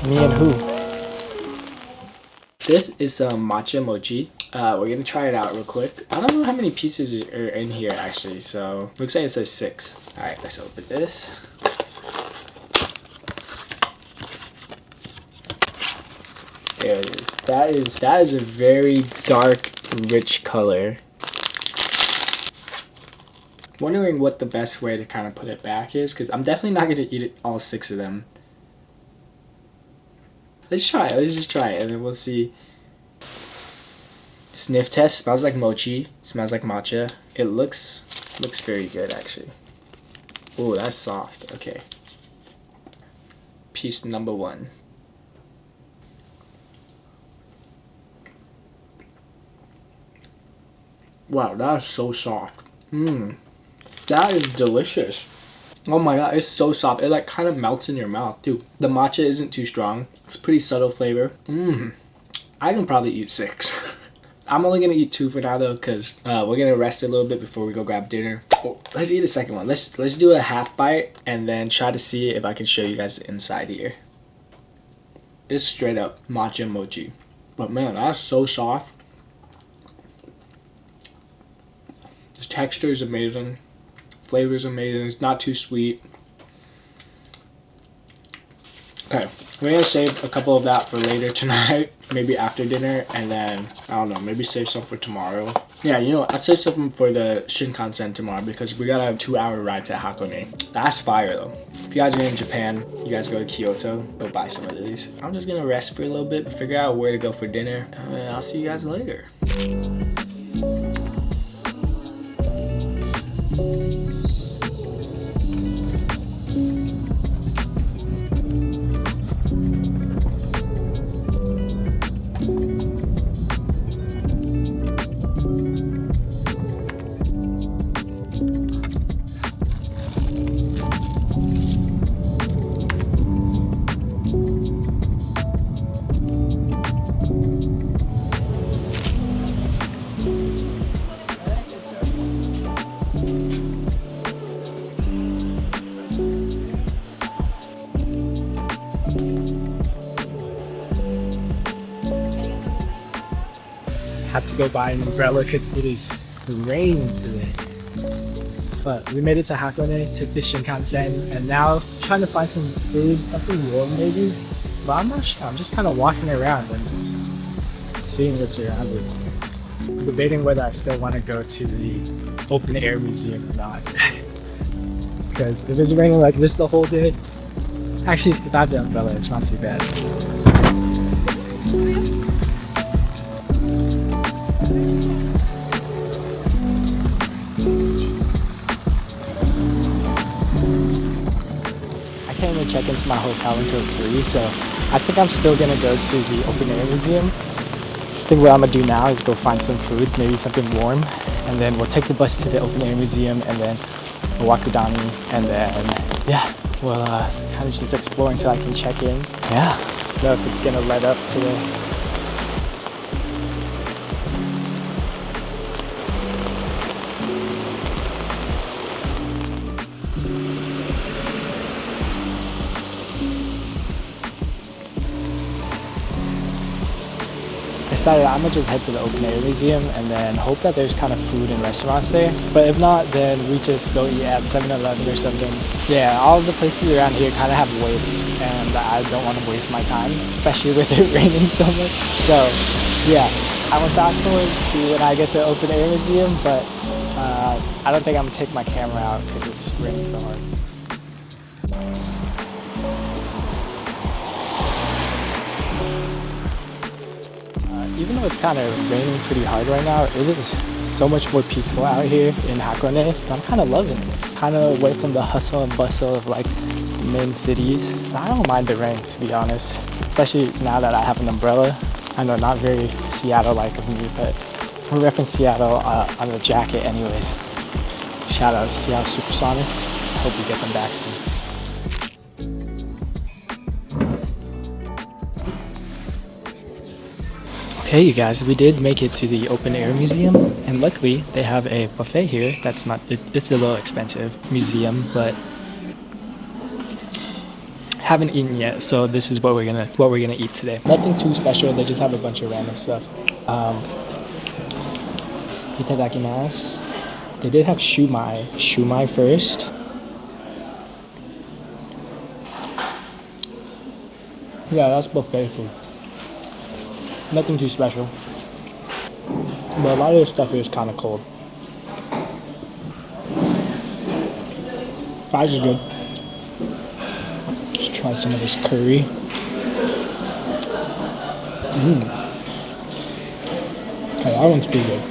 Me and who? This is some matcha mochi. We're gonna try it out real quick. I don't know how many pieces are in here actually, so looks like it says 6. Alright, let's open this. There it is. That is a very dark, rich color. Wondering what the best way to kind of put it back is, because I'm definitely not gonna eat all 6 of them. Let's try it. Let's just try it, and then we'll see. Sniff test. Smells like mochi. Smells like matcha. It looks very good actually. Oh, that's soft. Okay. Piece number 1. Wow, that's so soft. That is delicious. Oh my god, it's so soft. It like kind of melts in your mouth too. The matcha isn't too strong. It's pretty subtle flavor. I can probably eat 6. I'm only gonna eat 2 for now though, because we're gonna rest a little bit before we go grab dinner. Oh, let's eat a second one. Let's do a half bite and then try to see if I can show you guys the inside here. It's straight up matcha mochi. But man, that's so soft. The texture is amazing. Flavor is amazing. It's not too sweet. Okay, we're gonna save a couple of that for later tonight, maybe after dinner, and then, I don't know, maybe save some for tomorrow. Yeah, you know what, I'll save something for the Shinkansen tomorrow because we got a 2-hour ride to Hakone. That's fire though. If you guys are in Japan, you guys go to Kyoto, go buy some of these. I'm just gonna rest for a little bit, figure out where to go for dinner, and I'll see you guys later. Had to go buy an umbrella because it is raining today. But we made it to Hakone, took the Shinkansen, and now trying to find some food, something warm maybe. But I'm not sure. I'm just kind of walking around and seeing what's around me. I'm debating whether I still want to go to the open air museum or not. Because if it's raining like this the whole day, actually without the umbrella it's not too bad. I can't even check into my hotel until 3, so I think I'm still gonna go to the open air museum. I think what I'm gonna do now is go find some food, maybe something warm, and then we'll take the bus to the open air museum and then Owakudani, and then yeah, we'll kind of just explore until I can check in. Yeah, I don't know if it's gonna let up today. Decided I'm gonna just head to the open air museum and then hope that there's kind of food and restaurants there. But if not, then we just go eat at 7-Eleven or something. Yeah, all the places around here kind of have waits, and I don't want to waste my time, especially with it raining so much. So yeah, I will fast forward to when I get to the open air museum, but I don't think I'm gonna take my camera out because it's raining so hard. Even though it's kind of raining pretty hard right now, it is so much more peaceful out here in Hakone. I'm kind of loving it. Kind of away from the hustle and bustle of like main cities. But I don't mind the rain, to be honest. Especially now that I have an umbrella. I know, not very Seattle-like of me, but we're repping Seattle on the jacket anyways. Shout out to Seattle Supersonics. I hope we get them back soon. Okay, you guys, we did make it to the open air museum, and luckily they have a buffet here. That's not, it's a little expensive museum, but Haven't eaten yet, so this is what we're gonna eat today. Nothing too special. They just have a bunch of random stuff. Itadakimasu. They did have shumai. Shumai first. Yeah, that's buffet food. Nothing too special. But a lot of the stuff is kind of cold. Fries are good. Let's try some of this curry. Okay, that one's pretty good.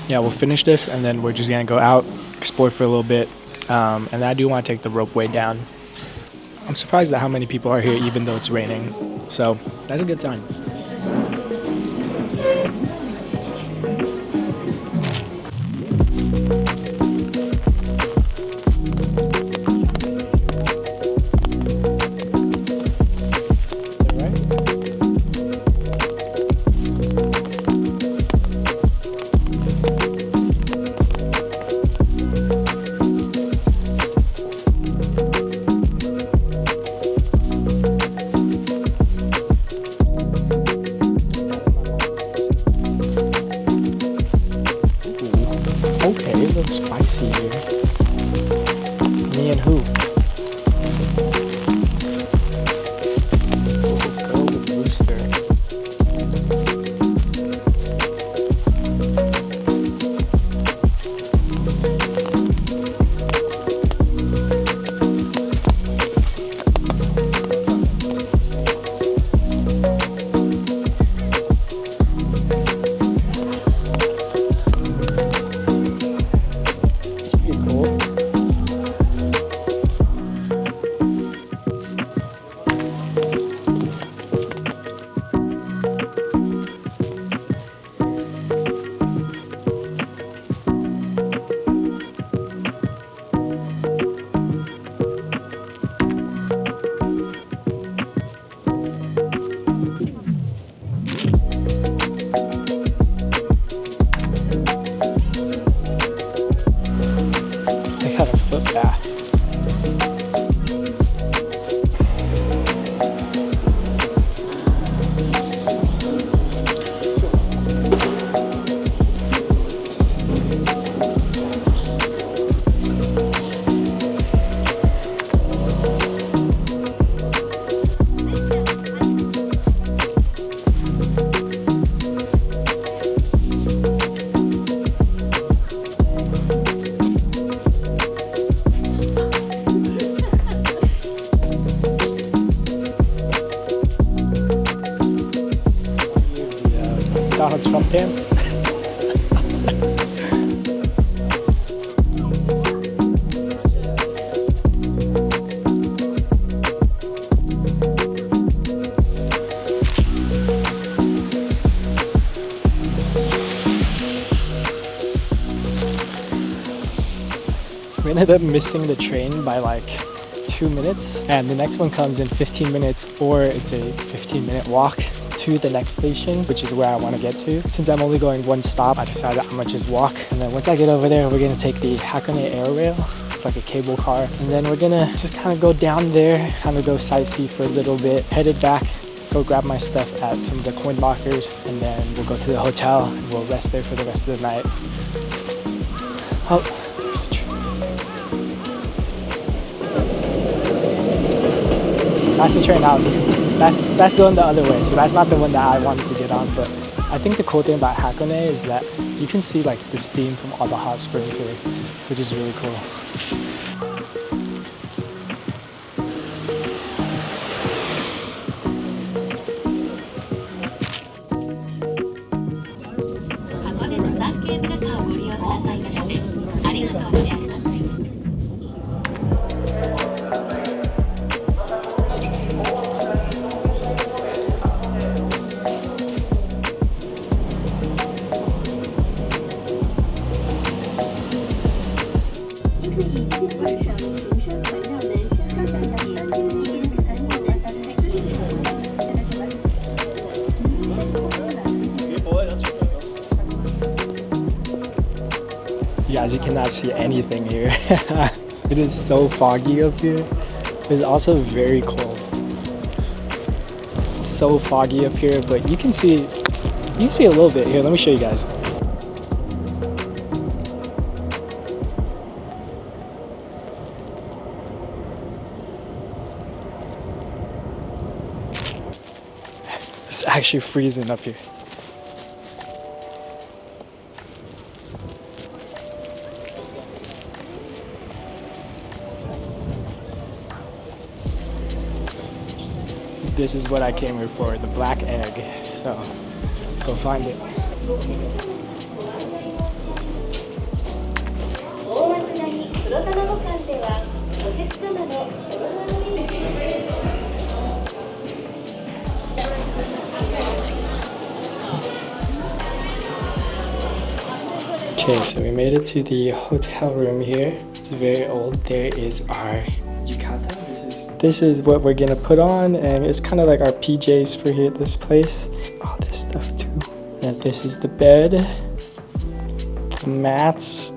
Yeah, we'll finish this and then we're just gonna go out, explore for a little bit. And I do want to take the ropeway down. I'm surprised at how many people are here even though it's raining. So that's a good sign. Okay, it looks spicy here. Me and who? Go with Rooster. Bath. Donald Trump dance. We ended up missing the train by like 2 minutes, and the next one comes in 15 minutes, or it's a 15-minute walk to the next station, which is where I want to get to. Since I'm only going one stop, I decided I'm gonna just walk, and then once I get over there, we're gonna take the Hakone Airrail. It's like a cable car, and then we're gonna just kind of go down there, kind of go sightsee for a little bit, headed back, go grab my stuff at some of the coin lockers, and then we'll go to the hotel and we'll rest there for the rest of the night. Oh, there's a train. That's the train house. That's going the other way, so that's not the one that I wanted to get on. But I think the cool thing about Hakone is that you can see like the steam from all the hot springs here, which is really cool. cannot see anything here. It is so foggy up here. It's also very cold. It's so foggy up here, but you can see a little bit here. Let me show you guys. It's actually freezing up here. This is what I came here for, the black egg. So let's go find it. Okay, so we made it to the hotel room here. It's very old. There is our yukata. This is what we're gonna put on, and it's kind of like our PJs for here at this place. All this stuff too. And this is the bed, the mats.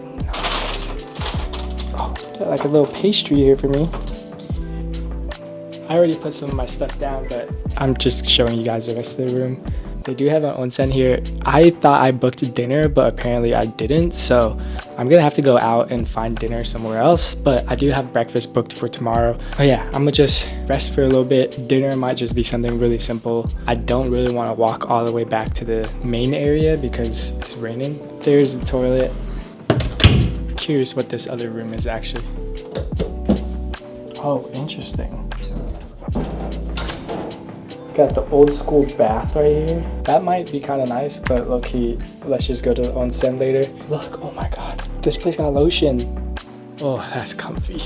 Oh, got like a little pastry here for me. I already put some of my stuff down, but I'm just showing you guys the rest of the room. They do have an onsen here. I thought I booked dinner, but apparently I didn't. So I'm gonna have to go out and find dinner somewhere else. But I do have breakfast booked for tomorrow. But yeah, I'm gonna just rest for a little bit. Dinner might just be something really simple. I don't really wanna walk all the way back to the main area because it's raining. There's the toilet. Curious what this other room is actually. Oh, interesting. Got the old school bath right here. That might be kind of nice, but low-key, let's just go to the onsen later. Look, oh my god, this place got lotion. Oh, that's comfy.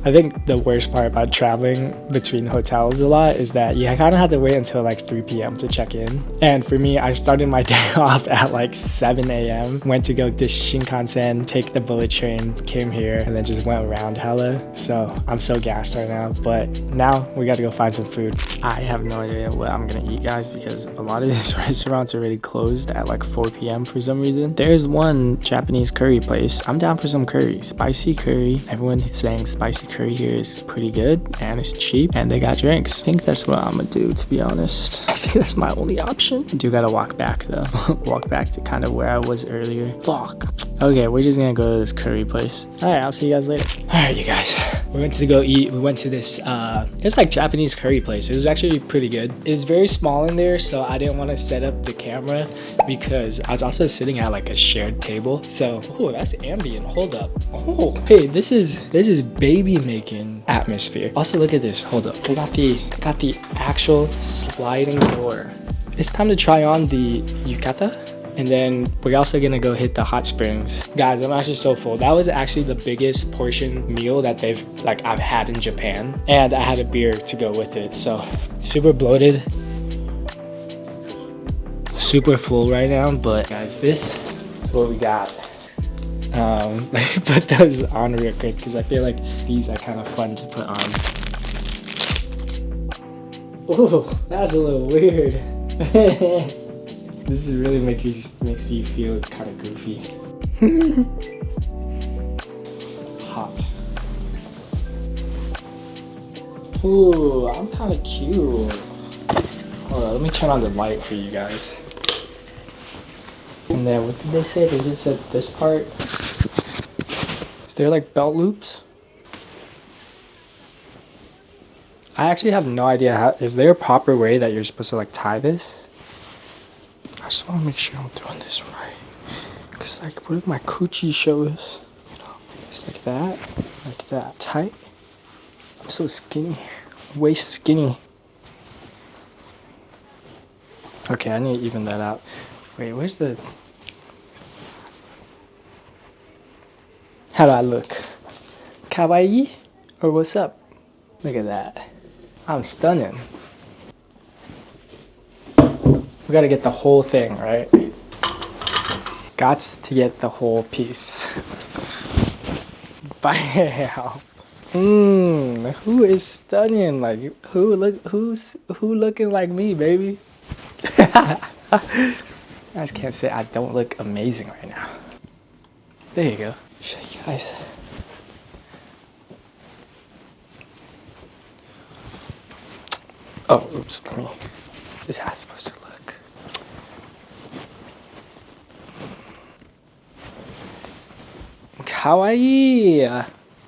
I think the worst part about traveling between hotels a lot is that you kind of have to wait until like 3 p.m. to check in. And for me, I started my day off at like 7 a.m. Went to go to Shinkansen, take the bullet train, came here, and then just went around hella. So I'm so gassed right now. But now we got to go find some food. I have no idea what I'm gonna eat, guys, because a lot of these restaurants are already closed at like 4 p.m. for some reason. There's one Japanese curry place. I'm down for some curry. Spicy curry. Everyone is saying spicy curry here is pretty good and it's cheap, and they got drinks. I think that's what I'm gonna do, to be honest. I think that's my only option. I do gotta walk back though. Walk back to kind of where I was earlier. Fuck. Okay, we're just gonna go to this curry place. Alright, I'll see you guys later. Alright, you guys. We went to go eat. We went to this it's like Japanese curry place. It was actually pretty good. It's very small in there, so I didn't want to set up the camera because I was also sitting at like a shared table. So, oh, that's ambient. Hold up. Oh, hey, this is baby making atmosphere. Also, look at this. Hold up. They got the actual sliding door. It's time to try on the yukata. And then we're also gonna go hit the hot springs. Guys, I'm actually so full. That was actually the biggest portion meal that I've had in Japan. And I had a beer to go with it. So super bloated. Super full right now, but guys, this is what we got. Let me put those on real quick because I feel like these are kind of fun to put on. Oh, that's a little weird. This is really makes me feel kind of goofy. Hot. Ooh, I'm kind of cute. Hold on, let me turn on the light for you guys. And then what did they say? They just said this part. Is there like belt loops? I actually have no idea how. Is there a proper way that you're supposed to like tie this? I just want to make sure I'm doing this right. Cause like, what if my coochie shows? It's like that, tight. I'm so skinny, waist skinny. Okay, I need to even that out. Wait, where's the? How do I look? Kawaii? Or what's up? Look at that. I'm stunning. We gotta get the whole thing, right? Got to get the whole piece. Bam! Who is stunning? Like who's looking like me, baby? You guys can't say I don't look amazing right now. There you go. Show you guys. Oh, oops, let me. This is how it's supposed to look. Kawaii!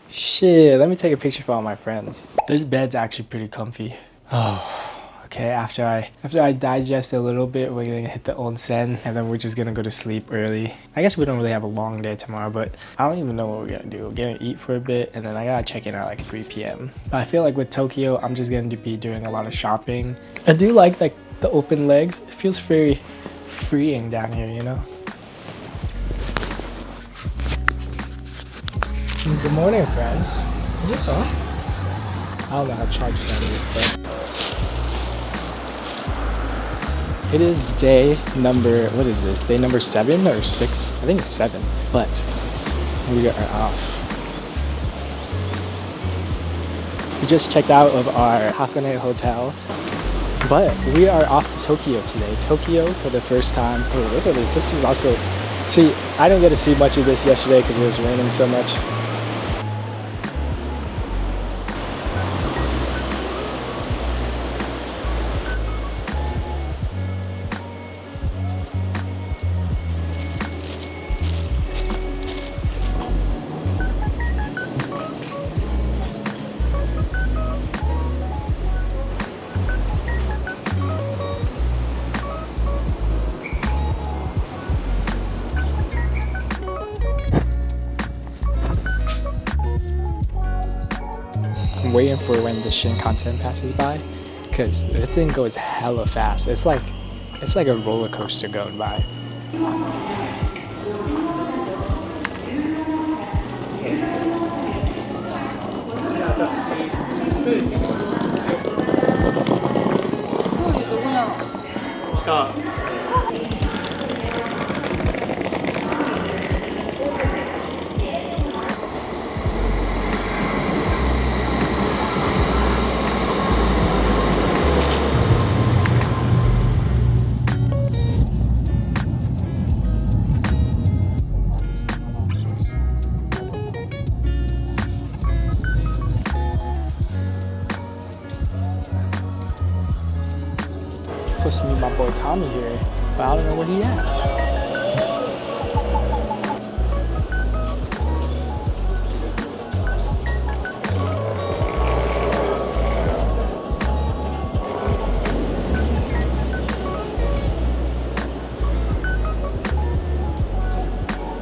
Shit, let me take a picture for all my friends. This bed's actually pretty comfy. Oh, okay, after I digest a little bit, we're gonna hit the onsen, and then we're just gonna go to sleep early. I guess we don't really have a long day tomorrow, but I don't even know what we're gonna do. We're gonna eat for a bit, and then I gotta check in at like 3 p.m. But I feel like with Tokyo, I'm just gonna be doing a lot of shopping. I do like the open legs. It feels very freeing down here, you know? Good morning, friends. Is this on? I don't know how charged that is, but... It is day number, what is this? Day number 7 or 6? I think it's 7, but we are off. We just checked out of our Hakone hotel, but we are off to Tokyo today. Tokyo for the first time. Oh, look at this. This is also... See, I didn't get to see much of this yesterday because it was raining so much. I'm waiting for when the Shinkansen passes by, because the thing goes hella fast. It's like a roller coaster going by. Stop. Supposed to meet my boy Tommy here, but I don't know where he at.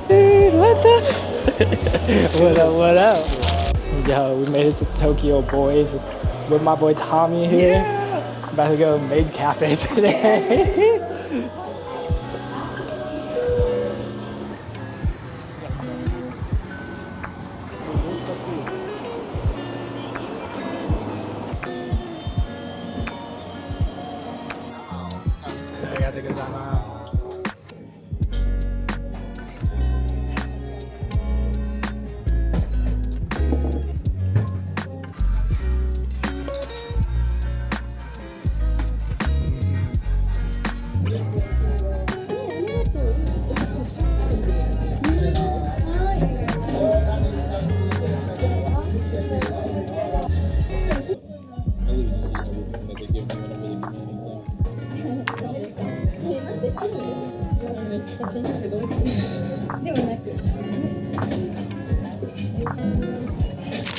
Dude, what the? What up, what up? Yo, we made it to Tokyo, boys, with my boy Tommy here. Yeah. About to go Maid Cafe today.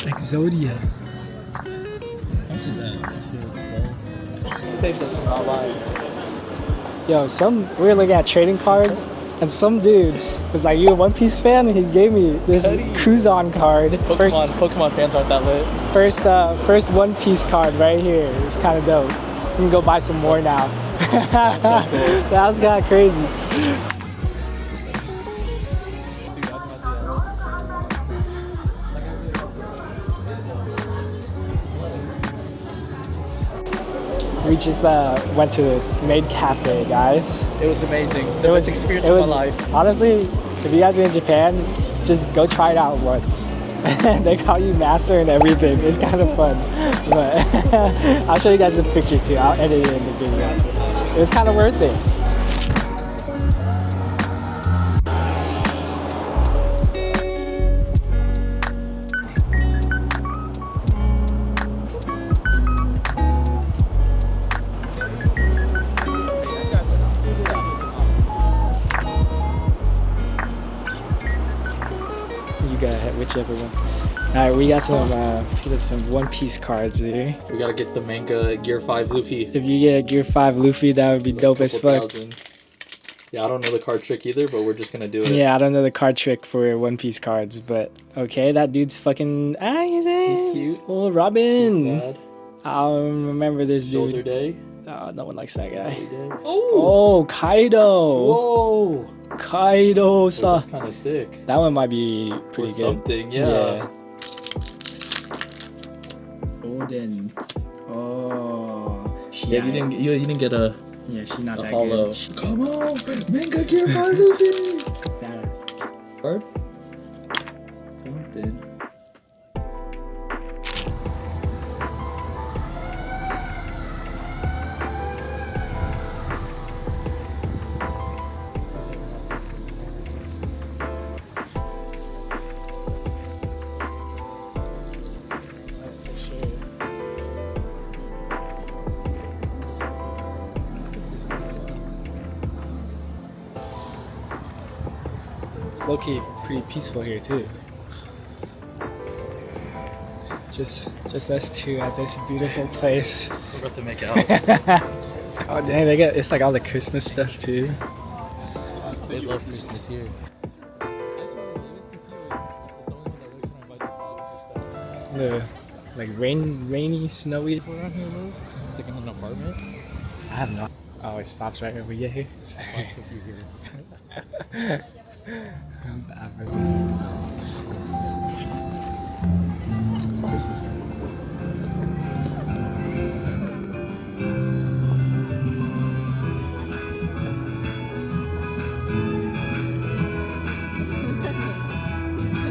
Exodia. How much is that? Take this from online. Yo, we were looking at trading cards, and some dude was like, "You a One Piece fan?" And he gave me this Kuzan card. Pokemon fans aren't that lit. First One Piece card right here. It's kind of dope. We can go buy some more now. That was kind of crazy. We just went to the Maid Cafe, guys. It was amazing. The best experience of my life. Honestly, if you guys are in Japan, just go try it out once. They call you master and everything. It's kind of fun. But I'll show you guys a picture too. I'll edit it in the video. It was kind of worth it. go ahead, whichever one. Alright, we got some picked up some One Piece cards here. We gotta get the manga Gear 5 Luffy. If you get a Gear 5 Luffy, that would be dope as fuck. $2,000. Yeah, I don't know the card trick either, but we're just gonna do it. Yeah, I don't know the card trick for One Piece cards, but okay, that dude's fucking. He's cute. Oh, Robin. He's bad. I'll remember this dude. Shoulder Day. No one likes that guy. Oh! Oh, Kaido. Whoa! Kaido. That's kind of sick. That one might be pretty Or good. something, yeah. Golden. Oh. Yeah, you didn't get a. Yeah, she's not that hollow. good. Come on, manga Gear 5 Luffy. Card. Something. It's low-key pretty peaceful here too. Just us two at this beautiful place. We're about to make out. Oh dang, they got it's like all the Christmas stuff too. They love Christmas here. The like rainy, snowy. Around here, though? Like in an apartment? I have no. Oh, it stops right when we get here. Sorry. I'm bad for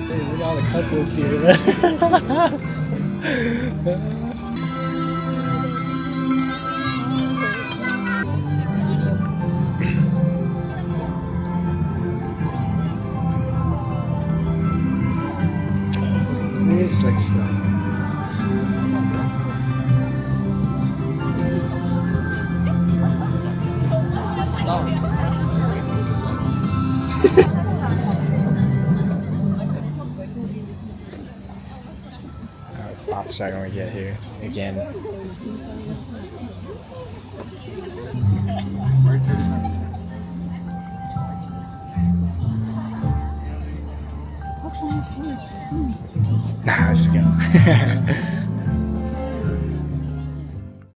Hey, look at all the couples here. There's like stuff. It stops right when we get here again. Nah, let's go.